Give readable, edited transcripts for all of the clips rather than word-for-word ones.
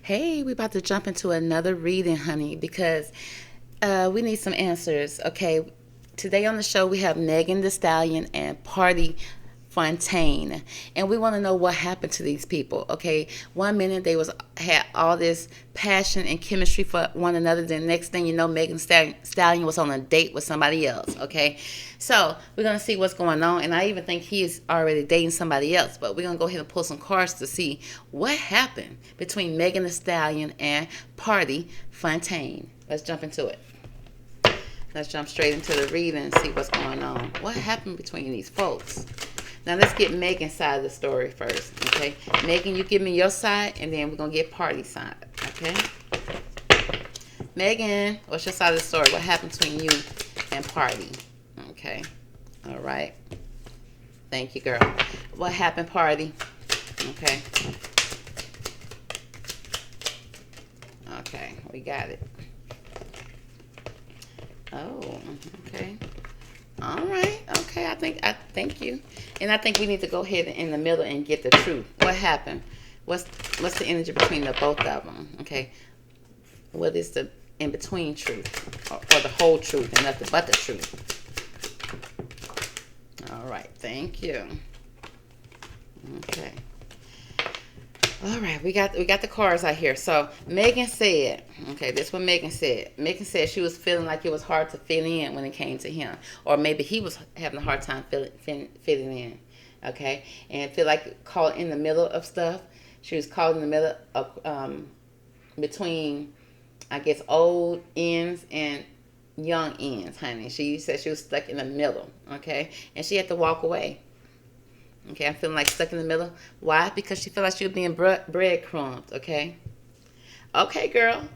Hey, we about to jump into another reading, honey, because we need some answers. Okay, today on the show we have Megan the Stallion and Pardi Fontaine, and we want to know what happened to these people. Okay, one minute they was had all this passion and chemistry for one another, then next thing you know, Megan Stallion was on a date with somebody else. Okay, so we're gonna see what's going on, and I even think he is already dating somebody else. But we're gonna go ahead and pull some cards to see what happened between Megan the Stallion and Pardi Fontaine. Let's jump into it. Let's jump straight into the reading and see what's going on. What happened between these folks? Now let's get Megan's side of the story first, okay? Megan, you give me your side, and then we're gonna get Pardi's side, okay? Megan, what's your side of the story? What happened between you and Pardi? Okay, all right. Thank you, girl. What happened, Pardi? Okay. Okay, we got it. Oh, okay. All right. Okay. I thank you. And I think we need to go ahead in the middle and get the truth. What happened? What's the energy between the both of them? Okay. What is the in between truth, or the whole truth and nothing but the truth? All right. Thank you. Okay. All right, we got the cards out here. So Megan said, okay, this is what Megan said. Megan said she was feeling like it was hard to fit in when it came to him, or maybe he was having a hard time fitting in. Okay, and feel like caught in the middle of stuff. She was caught in the middle of between, I guess, old ends and young ends, honey. She said she was stuck in the middle. Okay, and she had to walk away. Okay, I'm feeling like stuck in the middle. Why? Because she felt like she was being breadcrumbed. Okay. Okay, girl.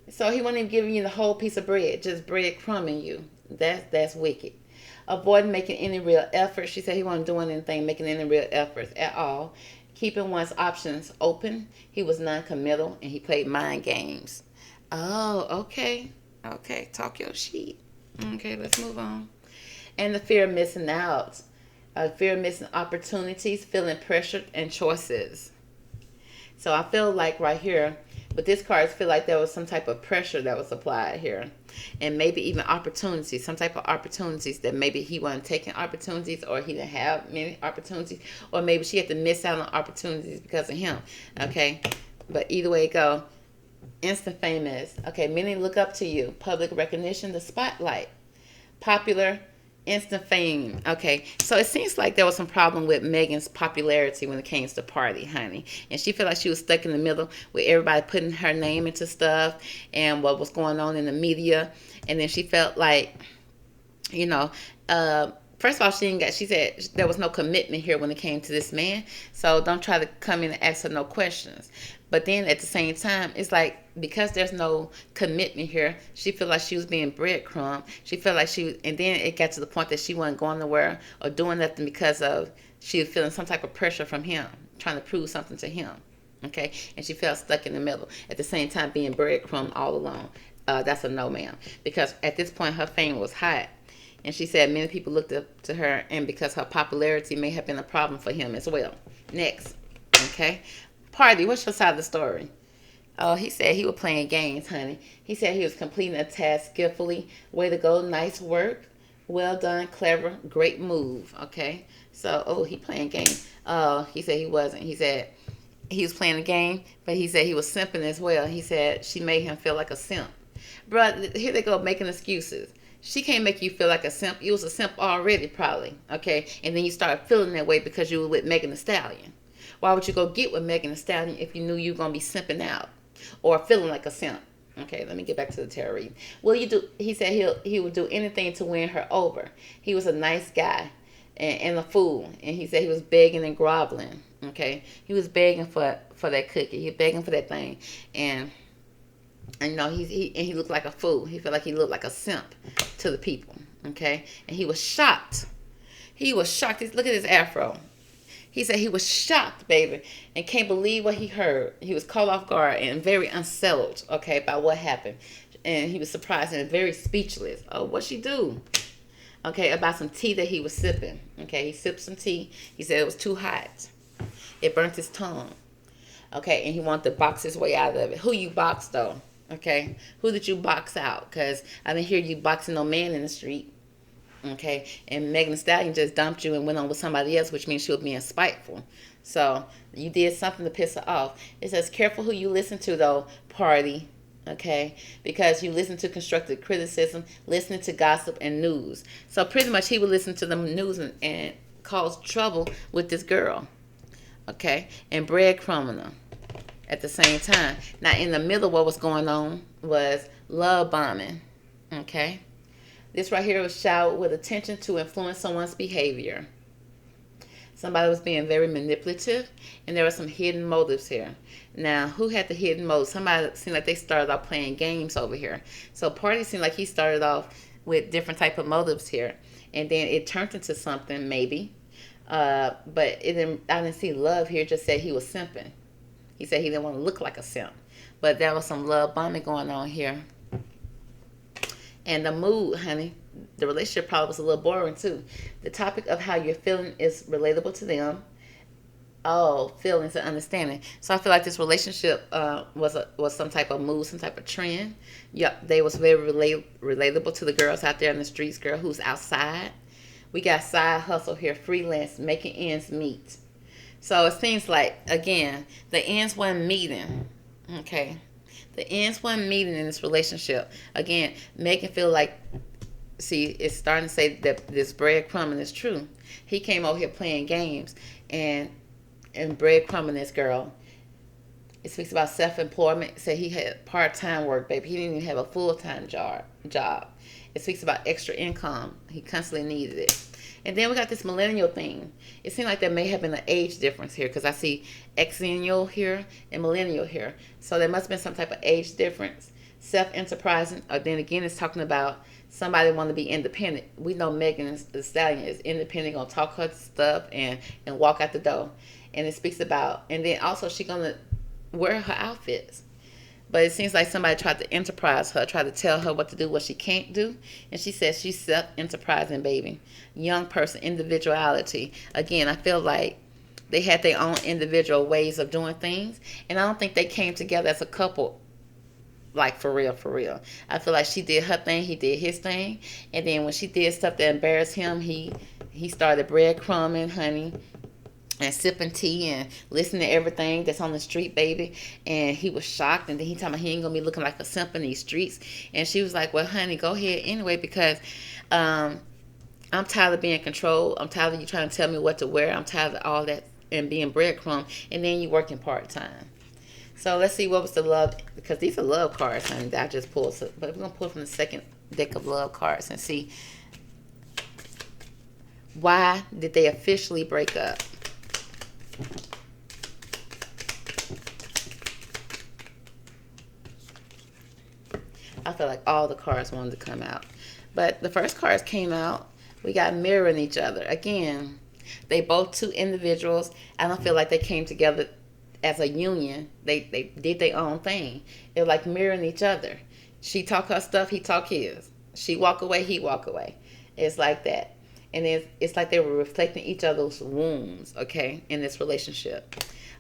So he wasn't even giving you the whole piece of bread, just breadcrumbing you. That's wicked. Avoiding making any real effort. She said he wasn't doing anything, making any real efforts at all. Keeping one's options open. He was non-committal and he played mind games. Oh, okay. Okay, talk your shit. Okay, let's move on. And the fear of missing out. Fear of missing opportunities, feeling pressured, and choices. So I feel like right here, with this card, I feel like there was some type of pressure that was applied here. And maybe even opportunities, some type of opportunities that maybe he wasn't taking opportunities, or he didn't have many opportunities, or maybe she had to miss out on opportunities because of him. Okay? But either way it go, instant famous. Okay, many look up to you. Public recognition, the spotlight. Popular, instant fame. Okay, so it seems like there was some problem with Megan's popularity when it came to Pardi, honey. And she felt like she was stuck in the middle with everybody putting her name into stuff and what was going on in the media. And then she felt like, you know, first of all, she said there was no commitment here when it came to this man. So don't try to come in and ask her no questions. But then at the same time, it's like, because there's no commitment here, she felt like she was being breadcrumb. She felt like and then it got to the point that she wasn't going nowhere or doing nothing because of, she was feeling some type of pressure from him, trying to prove something to him. Okay, and she felt stuck in the middle. At the same time, being breadcrumb all along. That's a no, ma'am. Because at this point, her fame was hot. And she said many people looked up to her, and because her popularity may have been a problem for him as well. Next, okay? Pardi, what's your side of the story? Oh, he said he was playing games, honey. He said he was completing a task skillfully. Way to go, nice work. Well done, clever, great move, okay? So, oh, he playing games. Oh, he said he wasn't. He said he was playing a game, but he said he was simping as well. He said she made him feel like a simp. Bruh, here they go making excuses. She can't make you feel like a simp. You was a simp already, probably, okay? And then you started feeling that way because you were with Megan Thee Stallion. Why would you go get with Megan Thee Stallion if you knew you were going to be simping out or feeling like a simp? Okay, let me get back to the tarot reading. Will you do? He said he would do anything to win her over. He was a nice guy and a fool. And he said he was begging and groveling, okay? He was begging for that cookie. He was begging for that thing. And you know, he looked like a fool. He felt like he looked like a simp to the people. Okay, and he was shocked. He was shocked. Look at his afro. He said he was shocked, baby, and can't believe what he heard. He was caught off guard and very unsettled, okay, by what happened. And he was surprised and very speechless. Oh, what'd she do? Okay, about some tea that he was sipping. Okay, he sipped some tea. He said it was too hot. It burnt his tongue. Okay, and he wanted to box his way out of it. Who you boxed though? Okay, who did you box out? Because I didn't hear you boxing no man in the street. Okay, and Megan Thee Stallion just dumped you and went on with somebody else, which means she was being spiteful. So you did something to piss her off. It says, careful who you listen to though, Pardi. Okay, because you listen to constructive criticism, listening to gossip and news. So pretty much he would listen to the news and cause trouble with this girl. Okay, and breadcrumbing her at the same time. Now in the middle of what was going on was love bombing. Okay, this right here was showered with attention to influence someone's behavior. Somebody was being very manipulative, and there were some hidden motives here. Now, who had the hidden motives? Somebody seemed like they started off playing games over here. So Pardi seemed like he started off with different type of motives here, and then it turned into something maybe. But it didn't, I didn't see love here. It just said he was simping. He said he didn't want to look like a simp, but there was some love bombing going on here. And the mood, honey, the relationship probably was a little boring too. The topic of how you're feeling is relatable to them. Oh, feelings and understanding. So I feel like this relationship was some type of mood, some type of trend. Yep, they was very relatable to the girls out there in the streets, girl who's outside. We got side hustle here, freelance, making ends meet. So it seems like, again, the ends wasn't meeting. Okay. The ends wasn't meeting in this relationship. Again, making feel like, see, it's starting to say that this breadcrumbing is true. He came over here playing games and breadcrumbing this girl. It speaks about self-employment. Said he had part-time work, baby. He didn't even have a full-time job. It speaks about extra income. He constantly needed it. And then we got this millennial thing. It seemed like there may have been an age difference here because I see exennial here and millennial here. So there must have been some type of age difference. Self-enterprising. Or then again, it's talking about somebody want to be independent. We know Megan Thee Stallion is independent, gonna talk her stuff and walk out the door. And it speaks about, and then also she gonna wear her outfits. But it seems like somebody tried to enterprise her, tried to tell her what to do, what she can't do. And she says she's self-enterprising, baby. Young person, individuality. Again, I feel like they had their own individual ways of doing things. And I don't think they came together as a couple, like for real, for real. I feel like she did her thing, he did his thing. And then when she did stuff that embarrassed him, he started breadcrumbing, honey, and sipping tea and listening to everything that's on the street, baby. And he was shocked. And then he told me he ain't gonna be looking like a simp in these streets. And she was like, well, honey, go ahead anyway, because I'm tired of being controlled. I'm tired of you trying to tell me what to wear. I'm tired of all that and being breadcrumb. And then you working part-time. So let's see what was the love, because these are love cards, honey, that I just pulled. So, but we're gonna pull from the second deck of love cards and see why did they officially break up. I feel like all the cards wanted to come out. But the first cards came out. We got mirroring each other. Again, they both two individuals. I don't feel like they came together as a union. They did their own thing. It was like mirroring each other. She talk her stuff, he talk his. She walk away, he walk away. It's like that. And it's like they were reflecting each other's wounds, okay, in this relationship.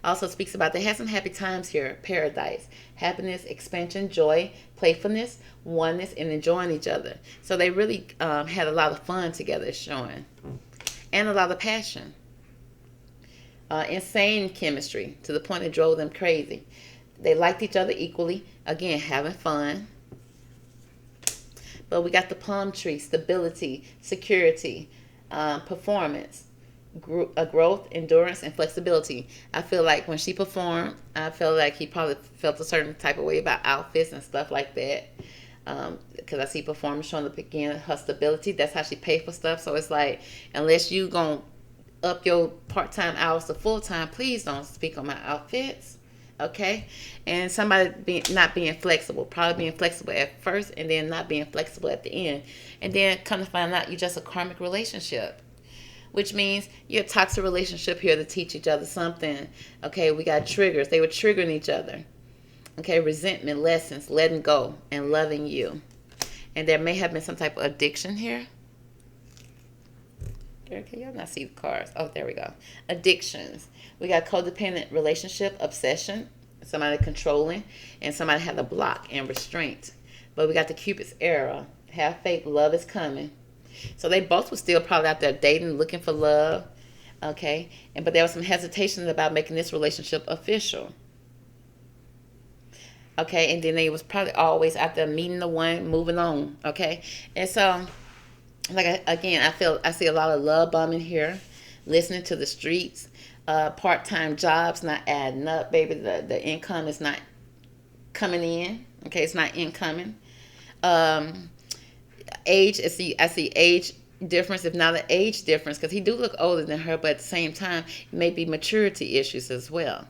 Also speaks about they had some happy times here. Paradise, happiness, expansion, joy, playfulness, oneness, and enjoying each other. So they really had a lot of fun together, it's showing. And a lot of passion. Insane chemistry to the point it drove them crazy. They liked each other equally. Again, having fun. But we got the palm tree, stability, security, performance, growth, endurance, and flexibility. I feel like when she performed, I feel like he probably felt a certain type of way about outfits and stuff like that. Because I see performance showing the beginning, her stability. That's how she paid for stuff. So it's like, unless you gonna up your part-time hours to full-time, please don't speak on my outfits. Okay? And somebody not being flexible, probably being flexible at first and then not being flexible at the end. And then come to find out you're just a karmic relationship, which means you're a toxic relationship here to teach each other something. Okay, we got triggers. They were triggering each other. Okay, resentment, lessons, letting go, and loving you. And there may have been some type of addiction here. there. Can y'all not see the cards? Oh, there we go. Addictions. We got codependent relationship, obsession, somebody controlling, and somebody had a block and restraint. But we got the Cupid's arrow. Have faith, love is coming. So they both were still probably out there dating, looking for love. Okay, but there was some hesitations about making this relationship official. Okay, and then they was probably always out there meeting the one, moving on. Okay, and so again, I see a lot of love bombing here, listening to the streets, part-time jobs not adding up, baby. The income is not coming in. Okay, it's not incoming. Age, I see age difference, if not an age difference, because he do look older than her, but at the same time, maybe maturity issues as well.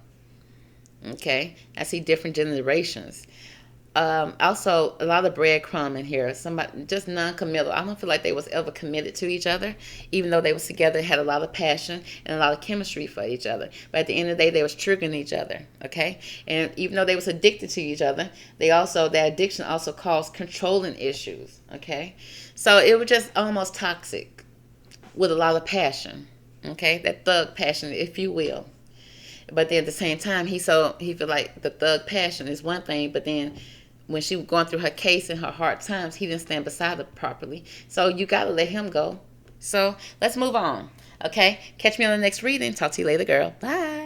Okay, I see different generations. Also, a lot of breadcrumb in here. Somebody just non-committal. I don't feel like they was ever committed to each other, even though they was together, had a lot of passion and a lot of chemistry for each other. But at the end of the day, they was triggering each other. Okay, and even though they was addicted to each other, their addiction also caused controlling issues. Okay, so it was just almost toxic with a lot of passion. Okay, that thug passion, if you will. But then at the same time, he feel like the thug passion is one thing, but then when she was going through her case and her hard times, he didn't stand beside her properly. So you got to let him go. So let's move on. Okay? Catch me on the next reading. Talk to you later, girl. Bye.